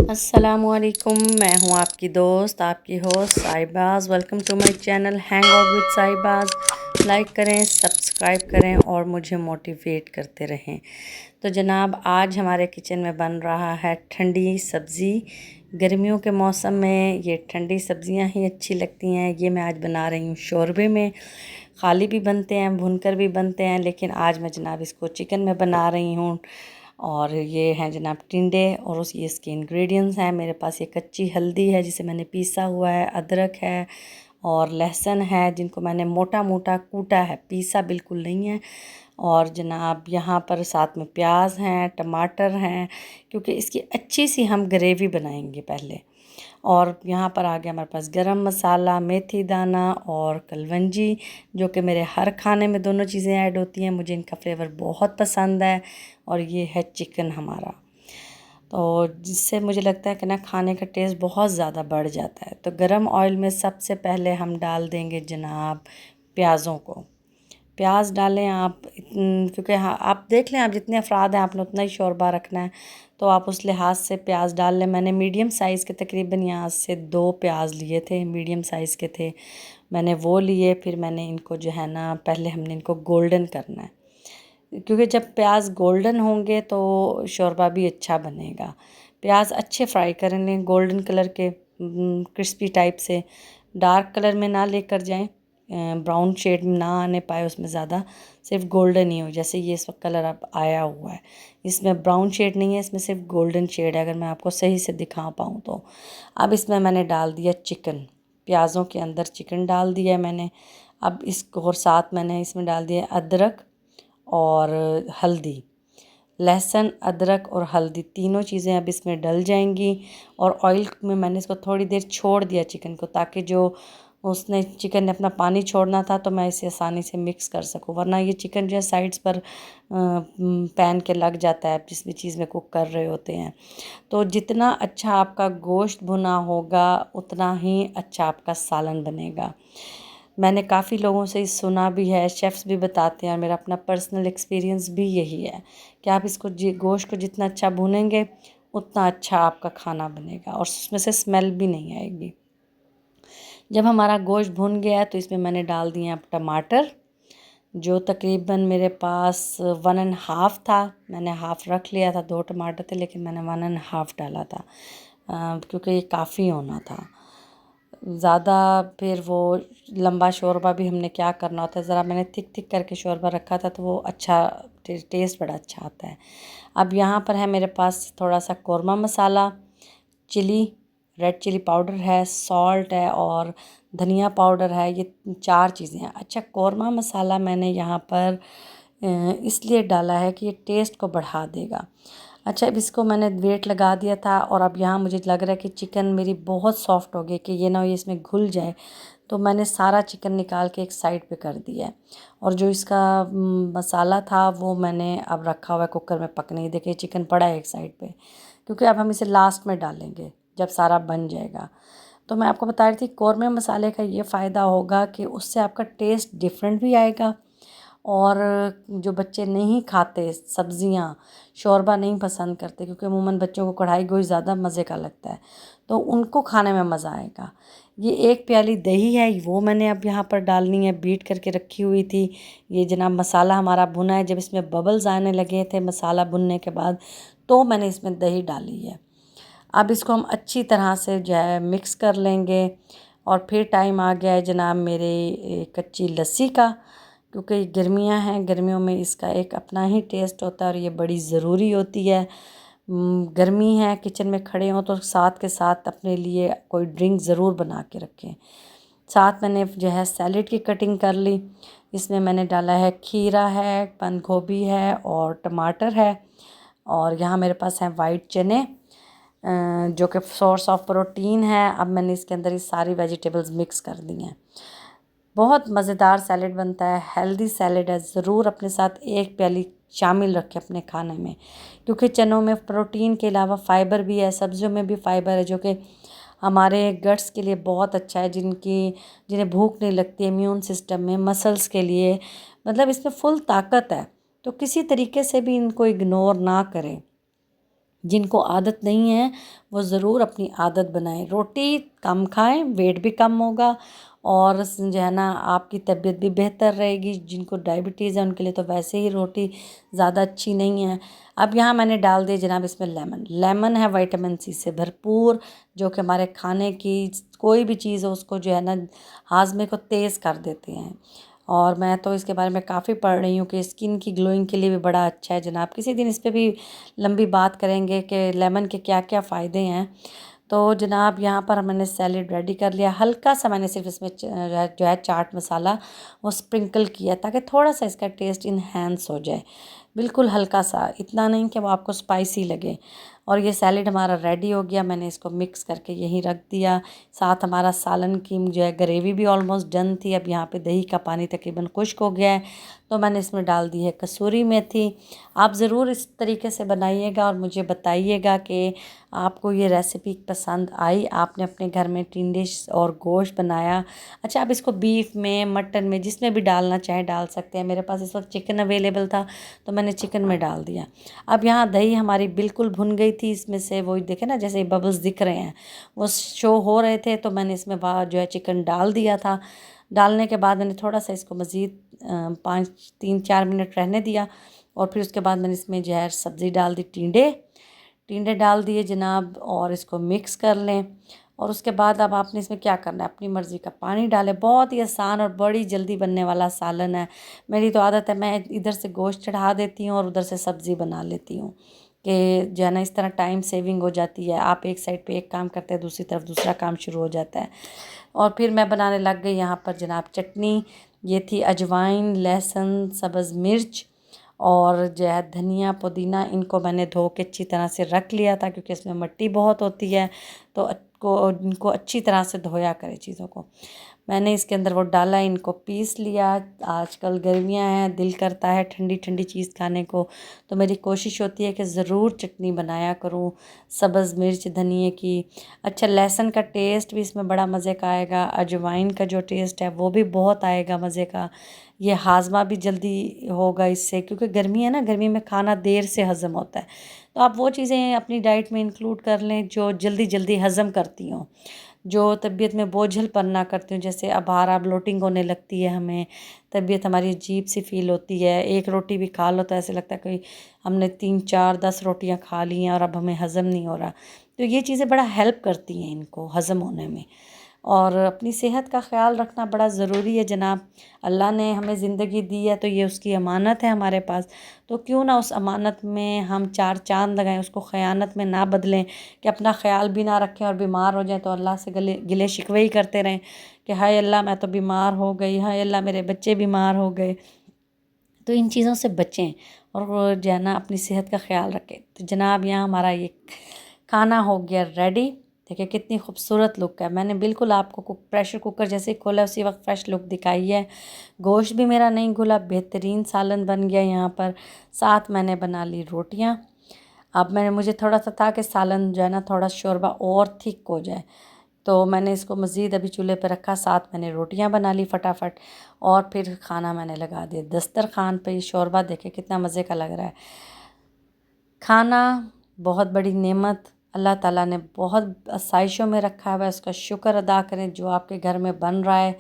अस्सलामुअलैकुम, मैं हूँ आपकी दोस्त, आपकी host Sahibaz. Welcome to my channel hang out with Sahibaz. Like करें, सब्सक्राइब करें और मुझे मोटिवेट करते रहें। तो जनाब, आज हमारे किचन में बन रहा है ठंडी सब्ज़ी। गर्मियों के मौसम में ये ठंडी सब्ज़ियाँ ही अच्छी लगती हैं। ये मैं आज बना रही हूँ शोरबे में। खाली भी बनते हैं, भुनकर भी बनते हैं, लेकिन आज मैं जनाब इसको चिकन में बना रही हूँ। और ये हैं जनाब टिंडे और ये इसके इंग्रेडिएंट्स हैं। मेरे पास ये कच्ची हल्दी है जिसे मैंने पीसा हुआ है, अदरक है और लहसुन है जिनको मैंने मोटा मोटा कूटा है, पीसा बिल्कुल नहीं है। और जनाब यहाँ पर साथ में प्याज हैं, टमाटर हैं, क्योंकि इसकी अच्छी सी हम ग्रेवी बनाएंगे पहले। और यहाँ पर आ गया हमारे पास गरम मसाला, मेथी दाना और कलवंजी, जो कि मेरे हर खाने में दोनों चीज़ें ऐड होती हैं। मुझे इनका फ्लेवर बहुत पसंद है। और ये है चिकन हमारा, तो जिससे मुझे लगता है कि ना खाने का टेस्ट बहुत ज़्यादा बढ़ जाता है। तो गरम ऑयल में सबसे पहले हम डाल देंगे जनाब प्याज़ों को। प्याज डालें आप क्योंकि हाँ, आप देख लें, आप जितने अफराद हैं आपने उतना ही शोरबा रखना है, तो आप उस लिहाज से प्याज डाल लें। मैंने मीडियम साइज़ के तकरीबन यहाँ से 2 प्याज लिए थे, मीडियम साइज़ के थे, मैंने वो लिए। फिर मैंने इनको जो है ना, पहले हमने इनको गोल्डन करना है, क्योंकि जब प्याज गोल्डन होंगे तो शोरबा भी अच्छा बनेगा। प्याज अच्छे फ्राई कर लें, गोल्डन कलर के, क्रिस्पी टाइप से। डार्क कलर में ना लेकर जाएं, ब्राउन शेड में ना आने पाए उसमें ज़्यादा, सिर्फ गोल्डन ही हो। जैसे ये इस वक्त कलर अब आया हुआ है, इसमें ब्राउन शेड नहीं है, इसमें सिर्फ गोल्डन शेड है, अगर मैं आपको सही से दिखा पाऊँ तो। अब इसमें मैंने डाल दिया चिकन, प्याज़ों के अंदर चिकन डाल दिया है मैंने। अब इसको और साथ मैंने इसमें डाल दिया अदरक और हल्दी। लहसुन, अदरक और हल्दी तीनों चीज़ें अब इसमें डल जाएंगी। और ऑयल में मैंने इसको थोड़ी देर छोड़ दिया चिकन को, ताकि जो उसने चिकन ने अपना पानी छोड़ना था तो मैं इसे आसानी से मिक्स कर सकूं। वरना ये चिकन जो है साइड्स पर पैन के लग जाता है जिस भी चीज़ में कुक कर रहे होते हैं। तो जितना अच्छा आपका गोश्त भुना होगा उतना ही अच्छा आपका सालन बनेगा। मैंने काफ़ी लोगों से सुना भी है, शेफ़्स भी बताते हैं, और मेरा अपना पर्सनल एक्सपीरियंस भी यही है कि आप इसको गोश्त को जितना अच्छा भूनेंगे उतना अच्छा आपका खाना बनेगा और उसमें से स्मेल भी नहीं आएगी। जब हमारा गोश्त भुन गया है तो इसमें मैंने डाल दिए अब टमाटर, जो तकरीबन मेरे पास 1.5 था। मैंने हाफ़ रख लिया था, 2 टमाटर थे, लेकिन मैंने 1.5 डाला था, क्योंकि ये काफ़ी होना था ज़्यादा। फिर वो लंबा शोरबा भी हमने क्या करना होता है, ज़रा मैंने थिक थिक करके शोरबा रखा था, तो वो अच्छा टेस्ट बड़ा अच्छा आता है। अब यहाँ पर है मेरे पास थोड़ा सा कौरमा मसाला, चिली, रेड चिली पाउडर है, सॉल्ट है और धनिया पाउडर है। ये 4 चीज़ें हैं। अच्छा, कौरमा मसाला मैंने यहाँ पर इसलिए डाला है कि ये टेस्ट को बढ़ा देगा। अच्छा, अब इसको मैंने वेट लगा दिया था और अब यहाँ मुझे लग रहा है कि चिकन मेरी बहुत सॉफ्ट हो गई, कि ये ना ये इसमें घुल जाए, तो मैंने सारा चिकन निकाल के एक साइड पे कर दिया है। और जो इसका मसाला था वो मैंने अब रखा हुआ है कुकर में पकने। देखिए चिकन पड़ा है एक साइड पे, क्योंकि अब हम इसे लास्ट में डालेंगे जब सारा बन जाएगा। तो मैं आपको बता रही थी कौरमे मसाले का ये फ़ायदा होगा कि उससे आपका टेस्ट डिफरेंट भी आएगा। और जो बच्चे नहीं खाते सब्ज़ियाँ, शोरबा नहीं पसंद करते, क्योंकि अमूमन बच्चों को कढ़ाई गोश्त ज़्यादा मज़े का लगता है, तो उनको खाने में मज़ा आएगा। ये 1 प्याली दही है, वो मैंने अब यहाँ पर डालनी है, बीट करके रखी हुई थी। ये जनाब मसाला हमारा भुना है, जब इसमें बबल्स आने लगे थे मसाला भुनने के बाद, तो मैंने इसमें दही डाली है। अब इसको हम अच्छी तरह से जो है मिक्स कर लेंगे। और फिर टाइम आ गया है जनाब मेरे कच्ची लस्सी का, क्योंकि गर्मियां हैं, गर्मियों में इसका एक अपना ही टेस्ट होता है और ये बड़ी ज़रूरी होती है। गर्मी है, किचन में खड़े हों तो साथ के साथ अपने लिए कोई ड्रिंक ज़रूर बना के रखें। साथ मैंने जो है सैलेड की कटिंग कर ली। इसमें मैंने डाला है खीरा है, बंद गोभी है और टमाटर है। और यहाँ मेरे पास हैं वाइट चने, जो कि सोर्स ऑफ प्रोटीन है। अब मैंने इसके अंदर ये सारी वेजिटेबल्स मिक्स कर दी हैं। बहुत मज़ेदार सैलेड बनता है, हेल्दी सैलेड है। ज़रूर अपने साथ 1 प्याली शामिल रखें अपने खाने में, क्योंकि चनों में प्रोटीन के अलावा फ़ाइबर भी है, सब्जियों में भी फ़ाइबर है, जो कि हमारे गट्स के लिए बहुत अच्छा है, जिन्हें भूख नहीं लगती, इम्यून सिस्टम में, मसल्स के लिए, मतलब इसमें फुल ताकत है। तो किसी तरीके से भी इनको इग्नोर ना करें। जिनको आदत नहीं है वो ज़रूर अपनी आदत बनाएं, रोटी कम खाएं, वेट भी कम होगा और जो है ना आपकी तबीयत भी बेहतर रहेगी। जिनको डायबिटीज़ है उनके लिए तो वैसे ही रोटी ज़्यादा अच्छी नहीं है। अब यहाँ मैंने डाल दिए जनाब इसमें लेमन। लेमन है विटामिन सी से भरपूर, जो कि हमारे खाने की कोई भी चीज़ हो उसको जो है ना हाजमे को तेज़ कर देते हैं। और मैं तो इसके बारे में काफ़ी पढ़ रही हूँ कि स्किन की ग्लोइंग के लिए भी बड़ा अच्छा है जनाब। किसी दिन इस पे भी लंबी बात करेंगे कि लेमन के क्या क्या फ़ायदे हैं। तो जनाब यहाँ पर मैंने सैलेड रेडी कर लिया। हल्का सा मैंने सिर्फ इसमें जो है चाट मसाला वो स्प्रिंकल किया ताकि थोड़ा सा इसका टेस्ट इन्हेंस हो जाए, बिल्कुल हल्का सा, इतना नहीं कि वो आपको स्पाइसी लगे। और ये सैलेड हमारा रेडी हो गया। मैंने इसको मिक्स करके यहीं रख दिया। साथ हमारा सालन की जो है ग्रेवी भी ऑलमोस्ट डन थी। अब यहाँ पे दही का पानी तकरीबन खुश्क हो गया है, तो मैंने इसमें डाल दी है कसूरी मेथी। आप ज़रूर इस तरीके से बनाइएगा और मुझे बताइएगा कि आपको ये रेसिपी पसंद आई, आपने अपने घर में टिंडे और गोश्त बनाया। अच्छा, आप इसको बीफ में, मटन में, जिसमें भी डालना चाहे डाल सकते हैं। मेरे पास इस वक्त चिकन अवेलेबल था तो मैंने चिकन में डाल दिया। अब यहाँ दही हमारी बिल्कुल भुन गई थी। इसमें से वो देखे ना जैसे बबल्स दिख रहे हैं वो शो हो रहे थे, तो मैंने इसमें जो है चिकन डाल दिया था। डालने के बाद मैंने थोड़ा सा इसको मज़ीद 3-4 मिनट रहने दिया और फिर उसके बाद मैंने इसमें जो है सब्ज़ी डाल दी, टिंडे टिंडे डाल दिए जनाब, और इसको मिक्स कर लें। और उसके बाद अब आपने इसमें क्या करना है, अपनी मर्ज़ी का पानी डालें। बहुत ही आसान और बड़ी जल्दी बनने वाला सालन है। मेरी तो आदत है मैं इधर से गोश्त चढ़ा देती हूँ और उधर से सब्ज़ी बना लेती हूँ कि जो है ना इस तरह टाइम सेविंग हो जाती है। आप एक साइड पे एक काम करते हैं, दूसरी तरफ दूसरा काम शुरू हो जाता है। और फिर मैं बनाने लग गई यहाँ पर जनाब चटनी। ये थी अजवाइन, लहसुन, सब्ज़ मिर्च और जो है धनिया, पुदीना। इनको मैंने धो के अच्छी तरह से रख लिया था क्योंकि इसमें मिट्टी बहुत होती है, तो इनको अच्छी तरह से धोया करें चीज़ों को। मैंने इसके अंदर वो डाला, इनको पीस लिया। आजकल गर्मियां हैं, दिल करता है ठंडी ठंडी चीज़ खाने को, तो मेरी कोशिश होती है कि ज़रूर चटनी बनाया करूं सब्ज़ मिर्च धनिए की। अच्छा, लहसुन का टेस्ट भी इसमें बड़ा मज़े का आएगा। अजवाइन का जो टेस्ट है वो भी बहुत आएगा मज़े का। ये हाजमा भी जल्दी होगा इससे, क्योंकि गर्मी है ना, गर्मी में खाना देर से हज़म होता है। तो आप वो चीज़ें अपनी डाइट में इंक्लूड कर लें जो जल्दी जल्दी हज़म करती हों, जो तबीयत में बोझलपन ना करती हूँ। जैसे अब बार ब्लोटिंग होने लगती है, हमें तबीयत हमारी अजीब सी फील होती है। एक रोटी भी खा लो तो ऐसे लगता है कोई हमने 3-4-10 रोटियां खा ली हैं और अब हमें हज़म नहीं हो रहा। तो ये चीज़ें बड़ा हेल्प करती हैं इनको हज़म होने में। और अपनी सेहत का ख़्याल रखना बड़ा ज़रूरी है जनाब। अल्लाह ने हमें ज़िंदगी दी है तो ये उसकी अमानत है हमारे पास, तो क्यों ना उस अमानत में हम 4 चाँद लगाएं, उसको ख़यानत में ना बदलें कि अपना ख़्याल भी ना रखें और बीमार हो जाएं तो अल्लाह से गिले शिकवे ही करते रहें कि हाय अल्लाह मैं तो बीमार हो गई, हाय अल्लाह मेरे बच्चे बीमार हो गए। तो इन चीज़ों से बचें और जो है ना अपनी सेहत का ख़्याल रखें। तो जनाब यहाँ हमारा ये खाना हो गया रेडी। देखिए कितनी खूबसूरत लुक है। मैंने बिल्कुल आपको प्रेशर कुकर जैसे ही खोला उसी वक्त फ्रेश लुक दिखाई है। गोश्त भी मेरा नहीं घुला, बेहतरीन सालन बन गया यहाँ पर। साथ मैंने बना ली रोटियाँ। अब मुझे थोड़ा सा था कि सालन जो है ना थोड़ा शोरबा और थिक हो जाए, तो मैंने इसको मज़ीद अभी चूल्हे पर रखा। साथ मैंने रोटियां बना ली फटाफट और फिर खाना मैंने लगा दिया दस्तरखान पे। ये शोरबा देखे कितना मज़े का लग रहा है। खाना बहुत बड़ी नेमत अल्लाह ताला ने बहुत आसाइशों में रखा है, उसका शुक्र अदा करें। जो आपके घर में बन रहा है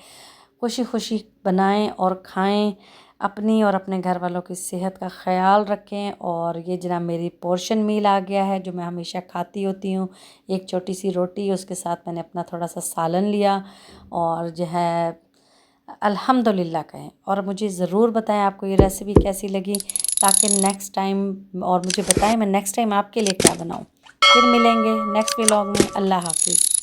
खुशी खुशी बनाएं और खाएं। अपनी और अपने घर वालों की सेहत का ख़्याल रखें। और ये जनाब मेरी पोर्शन मील आ गया है जो मैं हमेशा खाती होती हूँ। एक छोटी सी रोटी, उसके साथ मैंने अपना थोड़ा सा सालन लिया और जो है अल्हम्दुलिल्लाह कहें। और मुझे ज़रूर बताएं आपको ये रेसिपी कैसी लगी, ताकि नेक्स्ट टाइम और मुझे बताएं मैं नेक्स्ट टाइम आपके लिए क्या बनाऊं। फिर मिलेंगे नेक्स्ट व्लॉग में। अल्लाह हाफिज़।